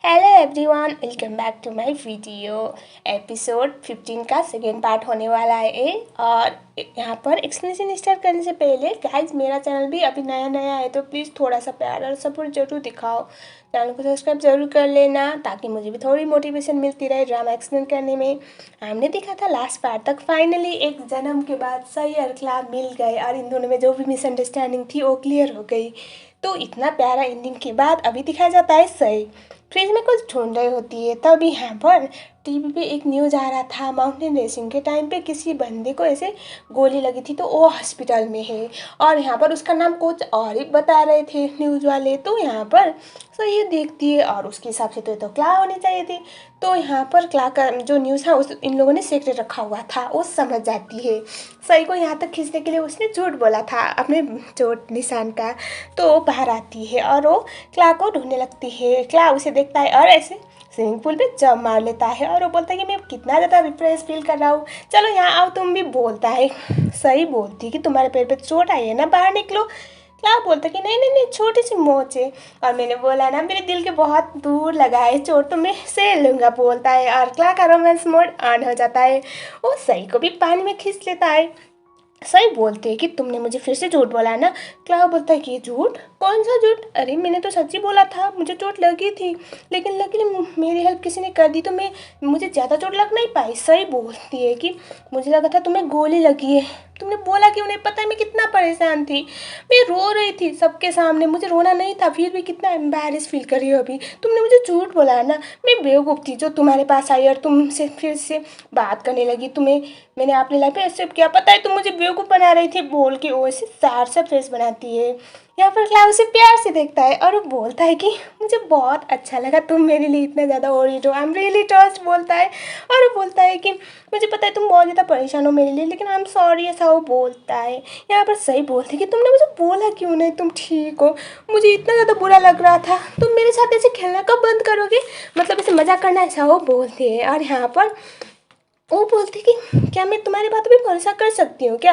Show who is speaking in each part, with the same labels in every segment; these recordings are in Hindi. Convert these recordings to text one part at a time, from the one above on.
Speaker 1: Hello everyone, welcome back to my video. Episode 15 का सेकेंड पार्ट होने वाला है। और यहाँ पर एक्सप्लेनेशन स्टार्ट करने से पहले गाइज, मेरा चैनल भी अभी नया नया है, तो प्लीज़ थोड़ा सा प्यार और सपोर्ट जरूर दिखाओ। चैनल को सब्सक्राइब जरूर कर लेना ताकि मुझे भी थोड़ी मोटिवेशन मिलती रहे ड्रामा एक्सप्लेन करने में। हमने देखा था लास्ट पार्ट तक, फाइनली एक जन्म के बाद सही और क्लाव मिल गए और इन दोनों में जो भी मिसअंडरस्टैंडिंग थी वो क्लियर हो गई। तो इतना प्यारा एंडिंग के बाद अभी दिखाया जाता है सही फ्रिज में कुछ ढूंढ रही होती है। तब यहाँ पर टीवी पे एक न्यूज़ आ रहा था, माउंटेन रेसिंग के टाइम पे किसी बंदे को ऐसे गोली लगी थी तो वो हॉस्पिटल में है। और यहाँ पर उसका नाम कुछ और ही बता रहे थे न्यूज़ वाले। तो यहाँ पर ये देखती है और उसके हिसाब से तो क्ला होनी चाहिए थी। तो यहाँ पर क्ला का जो न्यूज़ था उस इन लोगों ने सीक्रेट रखा हुआ था, वो समझ जाती है। सही को यहाँ तक खींचने के लिए उसने झूठ बोला था अपने चोट निशान का। तो वो बाहर आती है और वो क्ला को ढूंढने लगती है। क्ला उसे देखता है और ऐसे स्विमिंग पूल पे जंप मार लेता है और वो बोलता है कि मैं कितना ज़्यादा रिफ्रेश फील कर रहा हूँ, चलो यहाँ आओ तुम भी। बोलता है, सही बोलती है कि तुम्हारे पैर पे चोट आई है ना, बाहर निकलो। क्या बोलता है कि नहीं नहीं नहीं, छोटी सी मोच है और मैंने बोला ना मेरे दिल के बहुत दूर लगा है चोट, तो मैं सह लूँगा। बोलता है और क्ला का रोमांस मोड ऑन हो जाता है। वो सही को भी पानी में खींच लेता है। सही बोलते हैं कि तुमने मुझे फिर से झूठ बोला है ना। क्ला बोलता है कि झूठ, कौन सा झूठ? अरे मैंने तो सच्ची बोला था, मुझे चोट लगी थी, लेकिन मेरी हेल्प किसी ने कर दी तो मुझे ज़्यादा चोट लग नहीं पाई। सही बोलती है कि मुझे लगा था तुम्हें गोली लगी है, तुमने बोला क्यों नहीं? पता है मैं कितना परेशान थी, मैं रो रही थी सबके सामने, मुझे रोना नहीं था, फिर भी कितना एम्बैरेस फील कर रही हो अभी। तुमने मुझे झूठ बोला है ना, मैं बेवकूफ़ थी जो तुम्हारे पास आई और तुमसे फिर से बात करने लगी। तुम्हें मैंने अपनी लाइफ में एक्सेप्ट किया, पता है तुम मुझे बेवकूफ़ बना रही थी। बोल के वो ऐसे सार सा फेस बनाती है। यहाँ पर क्लाव उसे प्यार से देखता है और वो बोलता है कि मुझे बहुत अच्छा लगा तुम मेरे लिए इतना ज़्यादा वरीड हो, आई एम रियली टच्ड। बोलता है और वो बोलता है कि मुझे पता है तुम बहुत ज़्यादा परेशान हो मेरे लिए, लेकिन आई एम सॉरी, ऐसा वो बोलता है। यहाँ पर सही बोलती है कि तुमने मुझे बोला क्यों नहीं, तुम ठीक हो, मुझे इतना ज़्यादा बुरा लग रहा था, तुम मेरे साथ ऐसे खेलना कब बंद करोगे, मतलब ऐसे मजाक करना, ऐसा वो बोलती है। और यहाँ पर वो बोलती कि क्या मैं तुम्हारी बातों पे भरोसा कर सकती हूँ क्या?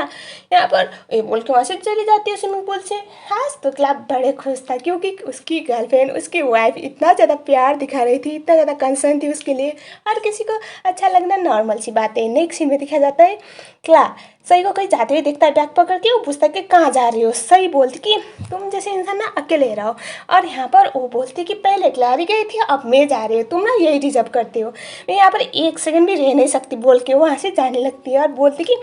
Speaker 1: यहाँ पर ये बोल के वहाँ से चली जाती है स्विमिंग पूल से। आज तो क्लाब बड़े खुश था क्योंकि उसकी गर्लफ्रेंड, उसकी वाइफ इतना ज़्यादा प्यार दिखा रही थी, इतना ज़्यादा कंसर्न थी उसके लिए। हर किसी को अच्छा लगना नॉर्मल सी बात है। नेक्स्ट सीन में दिखाया जाता है क्ला सही को कहीं जाते हुए देखता है बैग पकड़ के। वो पूछता है कि कहाँ जा रही हो? सही बोलती कि तुम जैसे इंसान ना अकेले रहो। और यहाँ पर वो बोलती कि पहले क्लारी गई थी, अब मैं जा रही हूँ, तुम ना यही डिजर्व करते हो, मैं यहाँ पर एक सेकंड भी रह नहीं सकती। बोल के वहाँ से जाने लगती है और बोलती कि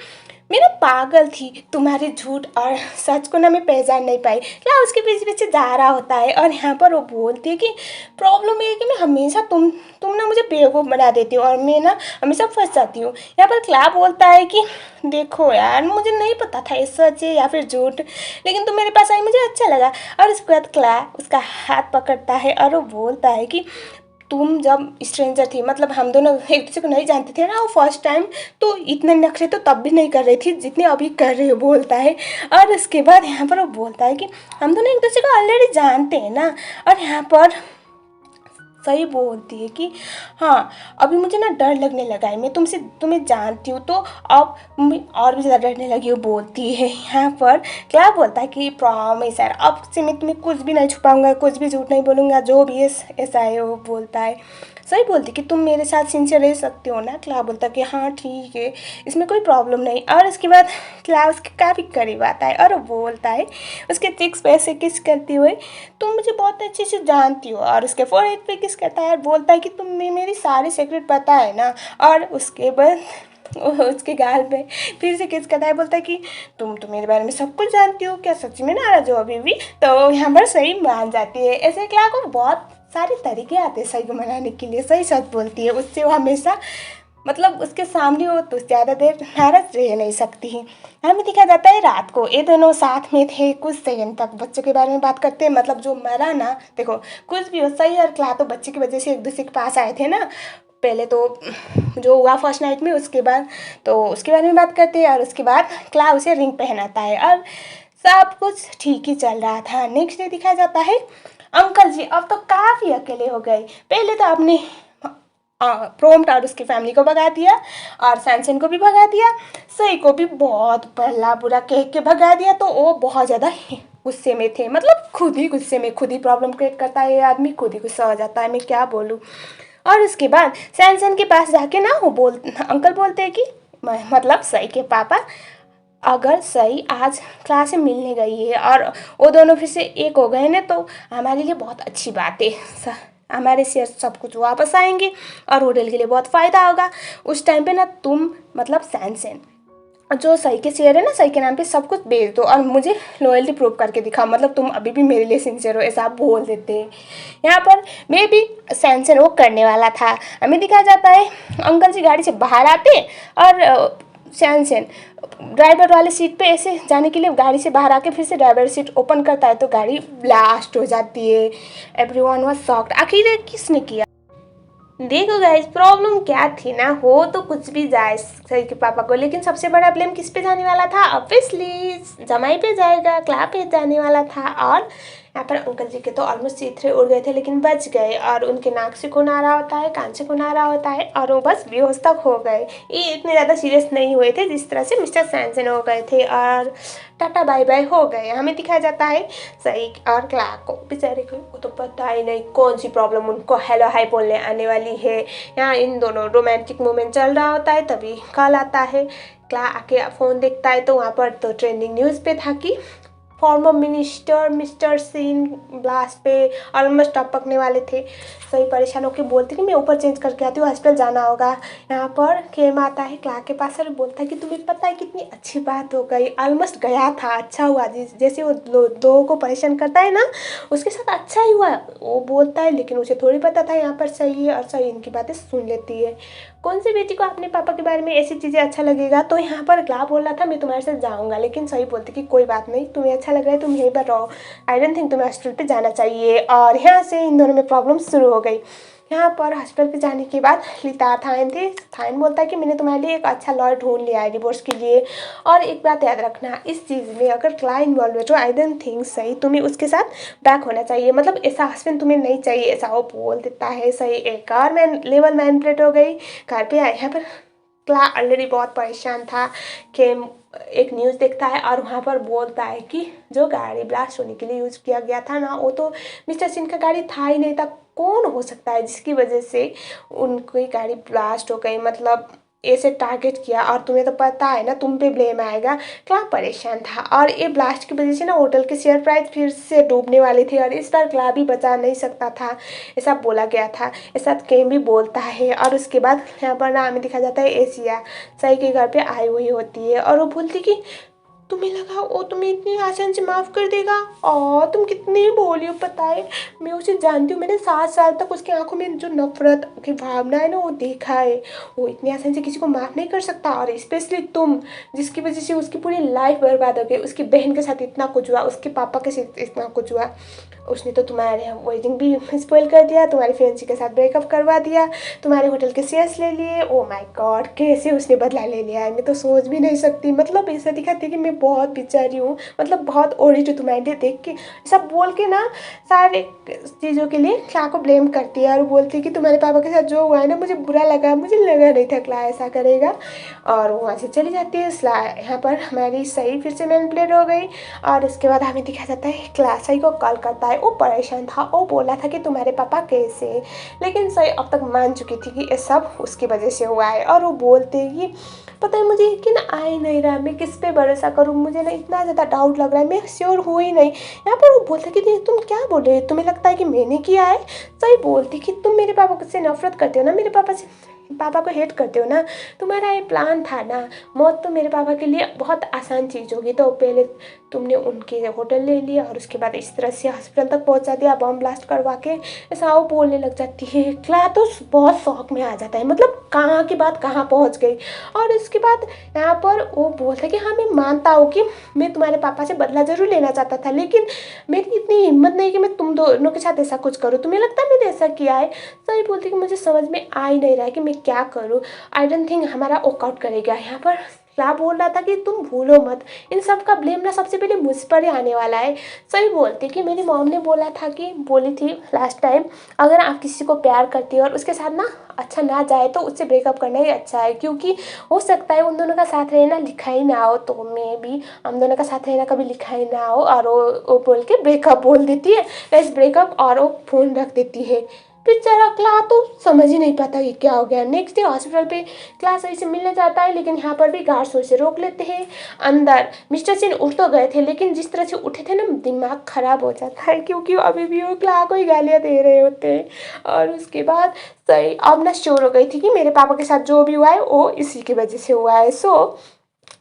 Speaker 1: मैं ना पागल थी, तुम्हारे झूठ और सच को ना मैं पहचान नहीं पाई। क्या उसके पीछे पीछे जा रहा होता है। और यहाँ पर वो बोलती है कि प्रॉब्लम ये है कि मैं हमेशा तुम ना मुझे बेवकूफ़ बना देती हो और मैं ना हमेशा फंस जाती हूँ। यहाँ पर क्ला बोलता है कि देखो यार, मुझे नहीं पता था ये सच है या फिर झूठ, लेकिन तुम मेरे पास आई मुझे अच्छा लगा। और उसके बाद क्ला उसका हाथ पकड़ता है और वो बोलता है कि तुम जब स्ट्रेंजर थी, मतलब हम दोनों एक दूसरे को नहीं जानते थे ना वो फर्स्ट टाइम, तो इतने नखरे तो तब भी नहीं कर रही थी जितने अभी कर रही हो। बोलता है और उसके बाद यहाँ पर वो बोलता है कि हम दोनों एक दूसरे को ऑलरेडी जानते हैं ना। और यहाँ पर सही बोलती है कि हाँ, अभी मुझे ना डर लगने लगा है, मैं तुम्हें जानती हूँ तो अब मैं और भी ज़्यादा डरने लगी हूँ। बोलती है यहाँ पर क्या बोलता है कि प्रॉमिस यार, अब से मैं तुम्हें कुछ भी नहीं छुपाऊंगा, कुछ भी झूठ नहीं बोलूँगा, जो भी ऐसा है वो। बोलता है सही बोलती कि तुम मेरे साथ सिंसियर रह सकते हो ना। क्ला बोलता कि हाँ ठीक है, इसमें कोई प्रॉब्लम नहीं। और उसके बाद क्ला उसके काफ़ी करीब आता है और वो बोलता है उसके चिक्स पे ऐसे किस करते हुए, तुम मुझे बहुत अच्छे से जानती हो। और उसके फोरहेड पे किस करता है और बोलता है कि तुम्हें मेरी सारी सीक्रेट पता है ना। और उसके बाद उसके गाल पे फिर से किस करता है, बोलता है कि तुम तो मेरे बारे में सब कुछ जानती हो, क्या सच में नाराज हो अभी भी? तो यहाँ पर सही मान जाती है। ऐसे क्ला को बहुत सारे तरीके आते हैं सही को मनाने के लिए। सही सच बोलती है, उससे वो हमेशा, मतलब उसके सामने वो तो ज़्यादा देर नाराज रह नहीं सकती है। हमें दिखा जाता है रात को ये दोनों साथ में थे कुछ सेकंड तक, बच्चों के बारे में बात करते हैं। मतलब जो मरा ना, देखो कुछ भी हो, सही और क्ला तो बच्चे की वजह से एक दूसरे के पास आए थे ना पहले, तो जो हुआ फर्स्ट नाइट में, उसके बाद तो उसके बारे में बात करते हैं। और उसके बाद क्ला उसे रिंग पहनाता है और सब कुछ ठीक ही चल रहा था। नेक्स्ट डे दिखाया जाता है अंकल जी अब तो काफ़ी अकेले हो गए। पहले तो आपने प्रोम्प्ट और उसकी फैमिली को भगा दिया और सैनसन को भी भगा दिया, सही को भी बहुत भला बुरा कह के भगा दिया, तो वो बहुत ज़्यादा गुस्से में थे, मतलब खुद ही गुस्से में, खुद ही प्रॉब्लम क्रिएट करता है ये आदमी, खुद ही गुस्सा हो जाता है, मैं क्या बोलूँ। और उसके बाद सैनसन के पास जाके ना वो अंकल बोलते हैं कि मतलब सई के पापा, अगर सई आज क्लास में मिलने गई है और वो दोनों फिर से एक हो गए ना, तो हमारे लिए बहुत अच्छी बात है। हमारे शेयर सब कुछ वापस आएंगे और होटल के लिए बहुत फ़ायदा होगा। उस टाइम पे ना तुम मतलब सैनसन जो सही के शेयर है ना, सही के नाम पे सब कुछ बेच दो और मुझे लॉयल्टी प्रूव करके दिखाओ, मतलब तुम अभी भी मेरे लिए सिंसियर हो, ऐसा आप बोल देते हैं। यहाँ पर मैं भी सैनसन वो करने वाला था। हमें दिखाया जाता है अंकल जी गाड़ी से बाहर आते और सैनसन ड्राइवर वाले सीट पे ऐसे जाने के लिए गाड़ी से बाहर आके फिर से ड्राइवर सीट ओपन करता है तो गाड़ी ब्लास्ट हो जाती है। एवरीवन वाज शॉक्ड, आखिर ये किसने किया। देखो गाइस, प्रॉब्लम क्या थी ना, हो तो कुछ भी जाए सही के पापा को, लेकिन सबसे बड़ा ब्लेम किस पे जाने वाला था, ऑब्वियसली जमाई पे जाएगा, क्ला पे जाने वाला था। और यहाँ पर अंकल जी के तो ऑलमोस्ट सीथरे उड़ गए थे लेकिन बच गए, और उनके नाक से खून आ रहा होता है, कान से खून आ रहा होता है, और वो बस बेहोश तक हो गए। ये इतने ज़्यादा सीरियस नहीं हुए थे जिस तरह से मिस्टर सैनसन हो गए थे, और टाटा बाय बाय हो गए। हमें दिखाया जाता है सही और क्ला को, बेचारे को तो पता ही नहीं कौन सी प्रॉब्लम उनको हेलो हाय बोलने आने वाली है। यहाँ इन दोनों रोमांटिक मोमेंट चल रहा होता है, तभी कॉल आता है। क्ला आके फ़ोन देखता है तो वहाँ पर तो ट्रेंडिंग न्यूज़ पे था कि former minister mister scene blast पे ऑलमोस्ट टपकने वाले थे। सही परेशान होकर बोलते कि मैं ऊपर चेंज करके आती हूँ, हॉस्पिटल जाना होगा। यहाँ पर केम आता है क्ला के पास और बोलता है कि तुम्हें पता है कितनी अच्छी बात हो गई, ऑलमोस्ट गया था, अच्छा हुआ। जैसे वो दो को परेशान करता है ना, उसके साथ अच्छा ही हुआ वो बोलता है, लेकिन उसे थोड़ी पता था यहाँ पर सही है और सही इनकी बातें सुन लेती है। कौन सी बेटी को अपने पापा के बारे में ऐसी चीज़ें अच्छा लगेगा। तो यहाँ पर क्ला बोल रहा था मैं तुम्हारे साथ जाऊँगा, लेकिन सही बोलती कि कोई बात नहीं, तुम्हें अच्छा लग रहा है तुम यहीं पर रहो, आई डोंट थिंक तुम्हें हॉस्पिटल पे जाना चाहिए। और यहाँ से इन दोनों में प्रॉब्लम शुरू हो गई। यहाँ पर हॉस्पिटल पे जाने के बाद लिता थाइन थे, थाइन बोलता है कि मैंने तुम्हारे लिए एक अच्छा लॉयर ढूंढ लिया है डिवोर्स के लिए। और एक बात याद रखना, इस चीज़ में अगर क्ला इन्वॉल्व है तो आई डोंट थिंक सही तुम्हें उसके साथ बैक होना चाहिए, मतलब ऐसा हस्बैंड तुम्हें नहीं चाहिए, ऐसा वो बोल देता है। सही एक और लेवल मैनिपुलेट हो गई। घर पे आए, यहाँ पर क्ला ऑलरेडी बहुत परेशान था कि एक न्यूज़ देखता है और वहाँ पर बोलता है कि जो गाड़ी ब्लास्ट होने के लिए यूज़ किया गया था ना, वो तो मिस्टर सिंह का गाड़ी था ही नहीं था। कौन हो सकता है जिसकी वजह से उनकी गाड़ी ब्लास्ट हो गई, मतलब ऐसे टारगेट किया, और तुम्हें तो पता है ना तुम पे ब्लेम आएगा। क्ला परेशान था, और ये ब्लास्ट की वजह से ना होटल के शेयर प्राइस फिर से डूबने वाली थी, और इस बार क्ला भी बचा नहीं सकता था, ऐसा बोला गया था। ऐसा केम भी बोलता है। और उसके बाद यहाँ पर ना हमें दिखा जाता है एशिया सही के घर पे आई हुई होती है, और वो बोलती कि तुम्हें लगा वो तुम्हें इतनी आसान से माफ़ कर देगा, और तुम कितनी भोली हो पता है, मैं उसे जानती हूँ, मैंने 7 साल तक उसकी आंखों में जो नफरत की भावना है ना वो देखा है। वो इतनी आसान से किसी को माफ़ नहीं कर सकता, और स्पेशली तुम जिसकी वजह से उसकी पूरी लाइफ बर्बाद हो गई, उसकी बहन के साथ इतना कुछ हुआ, उसके पापा के साथ इतना कुछ हुआ, उसने तो तुम्हारे वेडिंग भी स्पॉइल कर दिया, तुम्हारी फियांसी के साथ ब्रेकअप करवा दिया, तुम्हारे होटल के शेयर्स ले लिए। ओ माय गॉड, कैसे उसने बदला ले लिया है, मैं तो सोच भी नहीं सकती। मतलब ऐसा दिखाती है कि मैं बहुत बेचारी हूँ, मतलब बहुत ओरिजिनल देख के ऐसा बोल के ना सारे चीज़ों के लिए क्ला को ब्लेम करती है, और बोलती है कि तुम्हारे पापा के साथ जो हुआ है ना मुझे बुरा लगा, मुझे लगा नहीं था क्ला ऐसा करेगा, और वो वहाँ से चली जाती है। यहाँ पर हमारी सही फिर से मैनिपुलेट हो गई, और इसके बाद हमें दिखा जाता है क्ला सही को कॉल करता है। वो परेशान था, वो बोला था कि तुम्हारे पापा कैसे, लेकिन सही अब तक मान चुकी थी कि ये सब उसकी वजह से हुआ है। और वो बोलते हैं कि पता है मुझे यकीन आ ही नहीं रहा, मैं किस पे भरोसा करूँ, मुझे ना इतना ज़्यादा डाउट लग रहा है, मैं श्योर हो ही नहीं। यहाँ पर वो बोलते कि तुम क्या बोल रहे हो, तुम्हें लगता है कि मैंने किया है। सही बोलती कि तुम मेरे पापा से नफरत करते हो ना, मेरे पापा को हेट करते हो ना, तुम्हारा ये प्लान था ना, मौत तो मेरे पापा के लिए बहुत आसान चीज़ होगी, तो पहले तुमने उनके होटल ले लिया और उसके बाद इस तरह से हॉस्पिटल तक पहुंचा दिया बम ब्लास्ट करवा के, ऐसा वो बोलने लग जाती है। क्ला तो बहुत शौक में आ जाता है, मतलब कहाँ की बात कहाँ पहुंच गई। और इसके बाद यहाँ पर वो बोलता है कि हाँ मैं मानता हूँ कि मैं तुम्हारे पापा से बदला ज़रूर लेना चाहता था, लेकिन मेरी इतनी हिम्मत नहीं कि मैं तुम दोनों के साथ ऐसा कुछ करूँ, तुम्हें लगता है मैंने ऐसा किया है। सही बोलती कि मुझे समझ में आ ही नहीं रहा है कि मैं क्या करूँ, आई डोंट थिंक हमारा वर्कआउट करेगा। यहाँ पर क्ला बोल रहा था कि तुम भूलो मत, इन सब का ब्लेम ना सबसे पहले मुझ पर ही आने वाला है। सही बोलते कि मेरी मॉम ने बोली थी लास्ट टाइम, अगर आप किसी को प्यार करती हो और उसके साथ ना अच्छा ना जाए तो उससे ब्रेकअप करना ही अच्छा है, क्योंकि हो सकता है उन दोनों का साथ रहना लिखा ही ना हो, तो मैं भी हम दोनों का साथ रहना कभी लिखा ही ना हो। और वो बोल के ब्रेकअप बोल देती है, लेट्स ब्रेकअप, और वो फ़ोन रख देती है। बेचारा क्ला तो समझ ही नहीं पाता कि क्या हो गया। नेक्स्ट डे हॉस्पिटल पे क्ला सही से मिलने जाता है, लेकिन यहाँ पर भी गार्ड्स उसे रोक लेते हैं अंदर। मिस्टर सिंह उठ तो गए थे, लेकिन जिस तरह से उठे थे ना दिमाग खराब हो जाता है, क्योंकि अभी भी वो क्ला को ही गालियाँ दे रहे होते हैं। और उसके बाद सही अब ना श्योर हो गई थी कि मेरे पापा के साथ जो भी हुआ है वो इसी की वजह से हुआ है।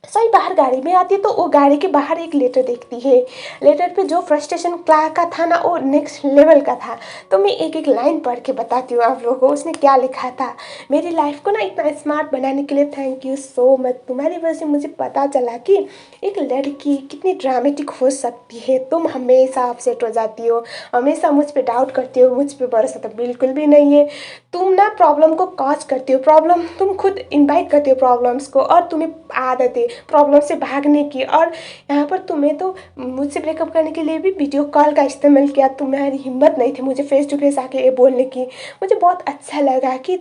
Speaker 1: सही बाहर गाड़ी में आती है तो वो गाड़ी के बाहर एक लेटर देखती है। लेटर पे जो फ्रस्ट्रेशन क्ला का था ना वो नेक्स्ट लेवल का था। तो मैं एक एक लाइन पढ़ के बताती हूँ आप लोगों को उसने क्या लिखा था। मेरी लाइफ को ना इतना स्मार्ट बनाने के लिए थैंक यू सो मच। तुम्हारी वजह से मुझे पता चला कि एक लड़की कितनी ड्रामेटिक हो सकती है। तुम हमेशा अपसेट हो जाती हो, हमेशा मुझ पर डाउट करती हो, मुझ पर भरोसा तो बिल्कुल भी नहीं है। तुम ना प्रॉब्लम को कॉज करती हो, प्रॉब्लम तुम खुद इनवाइट करती हो प्रॉब्लम्स को, और तुम्हें आदत है प्रॉब्लम से भागने की। और यहाँ पर तुम्हें तो मुझसे ब्रेकअप करने के लिए भी वीडियो कॉल का इस्तेमाल किया, तुम्हारी हिम्मत नहीं थी मुझे फेस टू फेस आके ये बोलने की। मुझे बहुत अच्छा लगा कि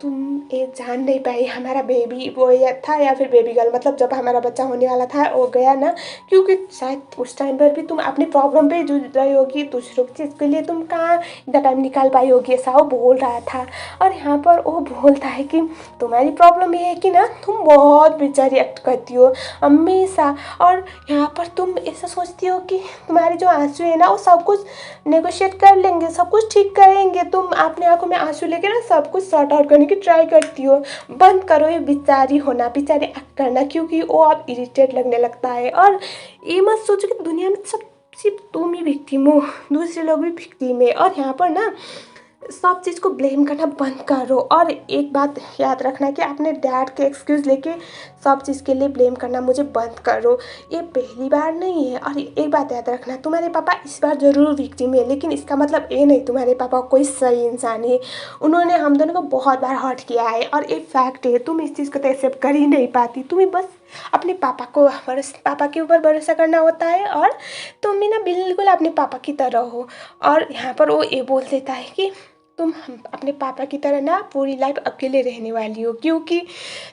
Speaker 1: तुम ये जान नहीं पाई हमारा बेबी बॉय था या फिर बेबी गर्ल, मतलब जब हमारा बच्चा होने वाला था वो गया ना, क्योंकि शायद उस टाइम पर भी तुम अपनी प्रॉब्लम पे जूझ रही होगी, दूसरों की चीज़ के लिए तुम कहाँ इतना टाइम निकाल पाई होगी, ऐसा वो बोल रहा था। और यहाँ पर वो बोलता है कि तुम्हारी प्रॉब्लम ये है कि ना तुम बहुत बेचारी एक्ट करती हो हमेशा, और यहाँ पर तुम ऐसा सोचती हो कि तुम्हारे जो आंसू है ना वो सब कुछ नेगोशिएट कर लेंगे, सब कुछ ठीक करेंगे। तुम अपने आंखों में आंसू लेके ना सब कुछ सॉर्ट आउट करने की ट्राई करती हो। बंद करो ये बेचारी होना, बेचारी एक्ट करना, क्योंकि वो अब इरिटेट लगने लगता है। और ये मत सोचो कि दुनिया में सब सिर्फ तुम ही विक्टिम हो, दूसरे लोग भी विक्टिम है। और यहाँ पर ना सब चीज़ को ब्लेम करना बंद करो। और एक बात याद रखना कि अपने डैड के एक्सक्यूज़ लेके सब चीज़ के लिए ब्लेम करना मुझे बंद करो, ये पहली बार नहीं है। और एक बात याद रखना, तुम्हारे पापा इस बार ज़रूर विक्टिम है, लेकिन इसका मतलब ये नहीं तुम्हारे पापा कोई सही इंसान है। उन्होंने हम दोनों को बहुत बार हर्ट किया है और एक फैक्ट है, तुम इस चीज़ को तो एक्सेप्ट कर ही नहीं पाती। तुम्हें बस अपने पापा के ऊपर भरोसा करना होता है, और तुम भी ना बिल्कुल अपने पापा की तरह हो। और यहाँ पर वो ये बोल देता है कि तुम अपने पापा की तरह ना पूरी लाइफ अकेले रहने वाली हो, क्योंकि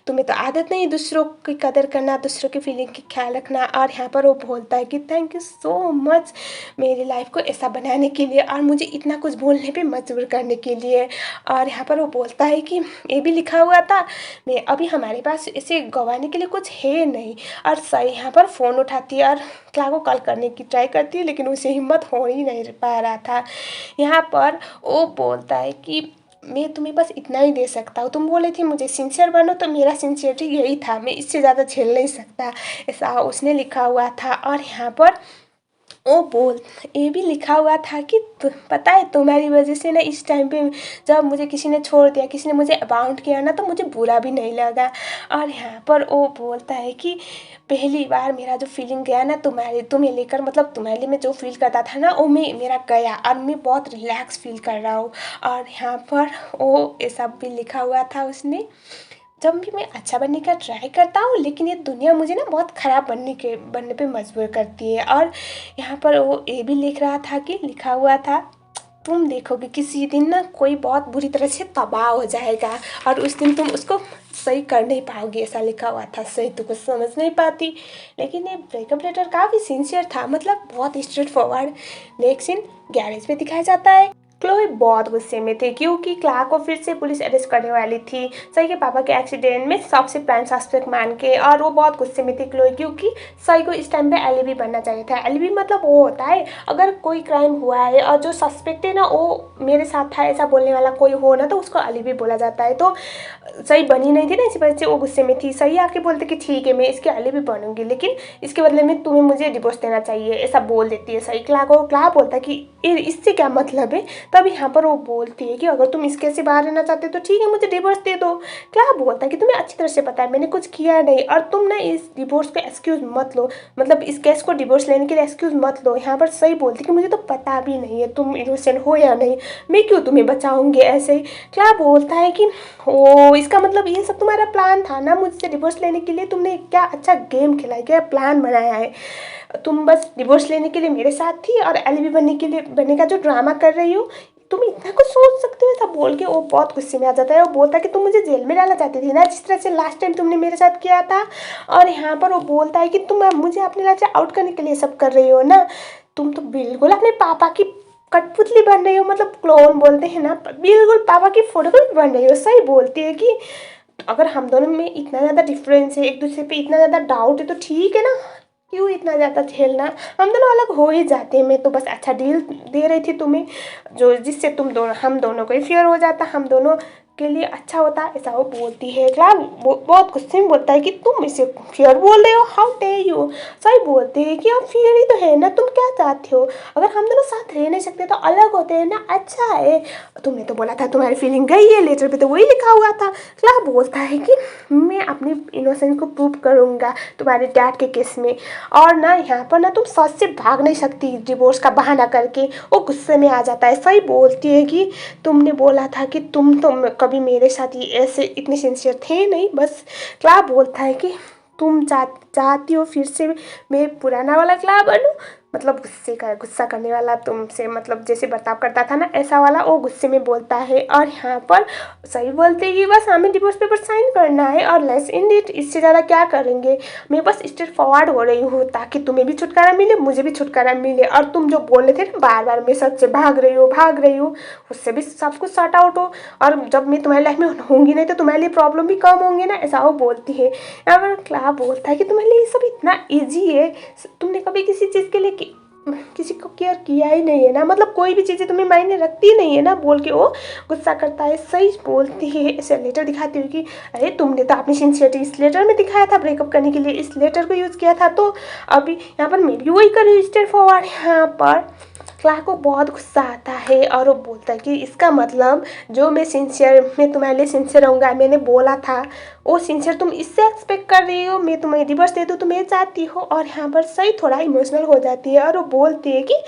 Speaker 1: तुम्हें तो आदत नहीं दूसरों की कदर करना, दूसरों की फीलिंग की ख्याल रखना। और यहाँ पर वो बोलता है कि थैंक यू सो मच मेरी लाइफ को ऐसा बनाने के लिए और मुझे इतना कुछ बोलने पे मजबूर करने के लिए। और यहाँ पर वो बोलता है कि ये भी लिखा हुआ था, मैं अभी हमारे पास इसे गंवाने के लिए कुछ है नहीं। और सही यहाँ पर फ़ोन उठाती है और क्ला को कॉल करने की ट्राई करती है, लेकिन उसे हिम्मत हो ही नहीं पा रहा था। यहाँ पर वो बोलता है कि मैं तुम्हें बस इतना ही दे सकता हूँ, तुम बोले थे मुझे सिंसियर बनो, तो मेरा सिंसियरिटी यही था, मैं इससे ज़्यादा झेल नहीं सकता, ऐसा उसने लिखा हुआ था। और यहाँ पर ओ बोल ये भी लिखा हुआ था कि पता है तुम्हारी वजह से ना इस टाइम पे जब मुझे किसी ने छोड़ दिया, किसी ने मुझे अबाउंड किया ना, तो मुझे बुरा भी नहीं लगा। और यहाँ पर वो बोलता है कि पहली बार मेरा जो फीलिंग गया ना तुम्हें लेकर, मतलब तुम्हारे लिए मैं जो फील करता था ना वो मेरा गया, और मैं बहुत रिलैक्स फील कर रहा हूँ। और यहाँ पर वो ये सब भी लिखा हुआ था उसने, जब भी मैं अच्छा बनने का ट्राई करता हूँ लेकिन ये दुनिया मुझे ना बहुत ख़राब बनने पे मजबूर करती है। और यहाँ पर वो ये भी लिखा हुआ था तुम देखोगे किसी दिन ना कोई बहुत बुरी तरह से तबाह हो जाएगा, और उस दिन तुम उसको सही कर नहीं पाओगे, ऐसा लिखा हुआ था। सही तो कुछ समझ नहीं पाती, लेकिन ये ब्रेकअप लेटर काफ़ी सिंसियर था, मतलब बहुत straightforward. Next scene garage पे दिखाया जाता है। क्लोई बहुत गुस्से में थी, क्योंकि क्ला को फिर से पुलिस अरेस्ट करने वाली थी सई के पापा के एक्सीडेंट में सबसे प्राइम सस्पेक्ट मान के। और वो बहुत गुस्से में थी क्लोई, क्योंकि सई को इस टाइम पे एलिबी बनना चाहिए था। एलिबी मतलब वो होता है अगर कोई क्राइम हुआ है और जो सस्पेक्ट है ना वो मेरे साथ था ऐसा बोलने वाला कोई हो ना, तो उसको एलिबी बोला जाता है। तो सही बनी नहीं थी ना, इसी वजह से वो गुस्से में थी। सही आके बोलते कि ठीक है मैं इसके एलिबी बनूंगी, लेकिन इसके बदले में तुम्हें मुझे डिवोर्स देना चाहिए, ऐसा बोल देती है सही क्ला को। क्ला बोलता है कि इससे क्या मतलब है, तब यहाँ पर वो बोलती है कि अगर तुम इस केस से बाहर रहना चाहते हो तो ठीक है, मुझे डिवोर्स दे दो। क्लारा बोलता है कि तुम्हें अच्छी तरह से पता है मैंने कुछ किया नहीं, और तुम ना इस डिवोर्स को एक्सक्यूज मत लो, मतलब इस केस को डिवोर्स लेने के लिए एक्सक्यूज मत लो। यहाँ पर सही बोलती कि मुझे तो पता भी नहीं है तुम इनोसेंट हो या नहीं, मैं क्यों तुम्हें बचाऊंगी ऐसे ही। क्लारा बोलता है कि ओ इसका मतलब ये सब तुम्हारा प्लान था ना मुझसे डिवोर्स लेने के लिए, तुमने क्या अच्छा गेम खेला है, क्या प्लान बनाया है, तुम बस डिवोर्स लेने के लिए मेरे साथ थी और एलिबी बनने का जो ड्रामा कर रही हो, तुम इतना कुछ सोच सकते हो ऐसा बोल के वो बहुत गुस्से में आ जाता है। वो बोलता है कि तुम मुझे जेल में डालना चाहती थी ना, जिस तरह से लास्ट टाइम तुमने मेरे साथ किया था। और यहाँ पर वो बोलता है कि तुम मुझे अपने लाइफ से आउट करने के लिए सब कर रही हो ना, तुम तो बिल्कुल अपने पापा की कठपुतली बन रही हो, मतलब क्लोन बोलते हैं ना, बिल्कुल पापा की फोटोकॉपी बन रही हो। सही बोलती है कि अगर हम दोनों में इतना ज़्यादा डिफरेंस है, एक दूसरे पे इतना ज़्यादा डाउट है, तो ठीक है ना, क्यों इतना ज़्यादा झेलना, हम दोनों अलग हो ही जाते हैं। मैं तो बस अच्छा डील दे रही थी तुम्हें, जो जिससे हम दोनों को ही फेयर हो जाता, हम दोनों के लिए अच्छा होता, ऐसा वो बोलती है। क्लारा बहुत गुस्से में बोलता है कि तुम इसे फेयर बोल रहे हो, हाउ डे यू। सही बोलते हैं कि आप फेयर ही तो है ना, तुम क्या चाहते हो, अगर हम दोनों साथ रह नहीं सकते तो अलग होते हैं ना, अच्छा है। तुमने तो बोला था तुम्हारी फीलिंग गई है, लेटर पे तो वही लिखा हुआ था। क्लारा बोलता है कि मैं अपनी इनोसेंस को प्रूव करूँगा तुम्हारे डैड के केस में, और ना यहाँ पर ना तुम सच से भाग नहीं सकती डिवोर्स का बहाना करके। वो गुस्से में आ जाता है। सही बोलती है कि तुमने बोला था कि तुम तो कभी मेरे साथ ही ऐसे इतने सिंसियर थे नहीं, बस। क्लारा बोलता है कि तुम चाहती हो फिर से मैं पुराना वाला क्लारा बनूं, मतलब गुस्सा करने वाला, तुमसे मतलब जैसे बर्ताव करता था ना ऐसा वाला, वो गुस्से में बोलता है। और यहाँ पर सही बोलते हैं कि बस हमें डिवोर्स पेपर साइन करना है और लेट्स एंड इट, इससे ज़्यादा क्या करेंगे। मैं बस स्ट्रेट फॉरवर्ड हो रही हूँ ताकि तुम्हें भी छुटकारा मिले, मुझे भी छुटकारा मिले, और तुम जो बोल रहे थे ना बार बार मैं सच से भाग रही हूँ, उससे भी सब कुछ सॉर्ट आउट हो, और जब मैं तुम्हारी लाइफ में होंगी नहीं तो तुम्हारे लिए प्रॉब्लम भी कम होंगे ना, ऐसा वो बोलती है। यहाँ पर क्लारा बोलता है कि तुम्हारे लिए ये सब इतना ईजी है, तुमने कभी किसी चीज़ के लिए किसी को केयर किया ही नहीं है ना, मतलब कोई भी चीज़ें तुम्हें मायने रखती नहीं है ना, बोल के वो गुस्सा करता है। सही बोलती है, ऐसे लेटर दिखाती हुई कि अरे तुमने तो अपनी सिंसियरिटी इस लेटर में दिखाया था, ब्रेकअप करने के लिए इस लेटर को यूज़ किया था, तो अभी यहाँ पर मैं भी वही कर रही हूँ स्ट्रेट फॉरवर्ड। यहाँ पर क्लारा को बहुत गुस्सा आता है और वो बोलता है कि इसका मतलब जो मैं तुम्हारे लिए सिंसियर रहूँगा, मैंने बोला था वो सिंसियर तुम इससे एक्सपेक्ट कर रही हो, मैं तुम्हें डिवोर्स दे दूँ तुम्हें चाहती हो। और यहाँ पर सही थोड़ा इमोशनल हो जाती है और वो बोलती है कि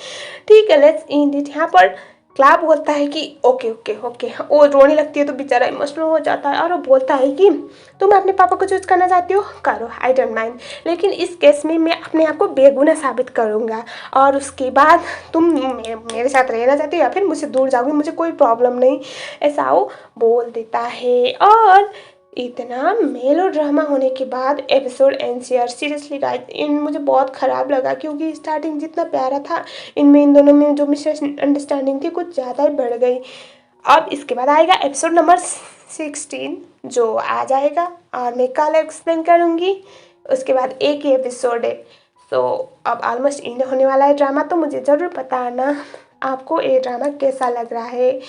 Speaker 1: ठीक है लेट्स एंड इट। यहाँ पर क्लारा बोलता है कि ओके ओके ओके, वो रोने लगती है तो बेचारा इमोशनल हो जाता है और वो बोलता है कि तुम अपने पापा को चूज करना चाहती हो, करो, आई डोंट माइंड, लेकिन इस केस में मैं अपने आप को बेगुनाह साबित करूँगा, और उसके बाद तुम मेरे साथ रहना चाहती हो या फिर मुझसे दूर जाओगी, मुझे कोई प्रॉब्लम नहीं, ऐसा वो बोल देता है। और इतना मेलो ड्रामा होने के बाद episode NCR, seriously guys in मुझे बहुत ख़राब लगा, क्योंकि स्टार्टिंग जितना प्यारा था इनमें इन दोनों में जो मिसअंडरस्टैंडिंग थी कुछ ज़्यादा ही बढ़ गई। अब इसके बाद आएगा एपिसोड नंबर 16 जो आ जाएगा और मैं कल एक्सप्लेन करूँगी। उसके बाद एक ही एपिसोड है, तो अब ऑलमोस्ट एंड होने वाला है ड्रामा, तो मुझे ज़रूर बताना आपको ये ड्रामा कैसा लग रहा है।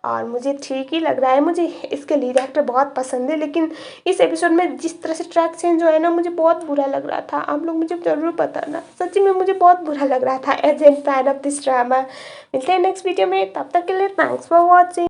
Speaker 1: और मुझे ठीक ही लग रहा है, मुझे इसके लीड एक्टर बहुत पसंद है, लेकिन इस एपिसोड में जिस तरह से ट्रैक चेंज हुआ है ना मुझे बहुत बुरा लग रहा था। आप लोग मुझे ज़रूर बताना, सच्ची में मुझे बहुत बुरा लग रहा था as an fan of this drama. मिलते हैं नेक्स्ट वीडियो में, तब तक के लिए थैंक्स फॉर वॉचिंग।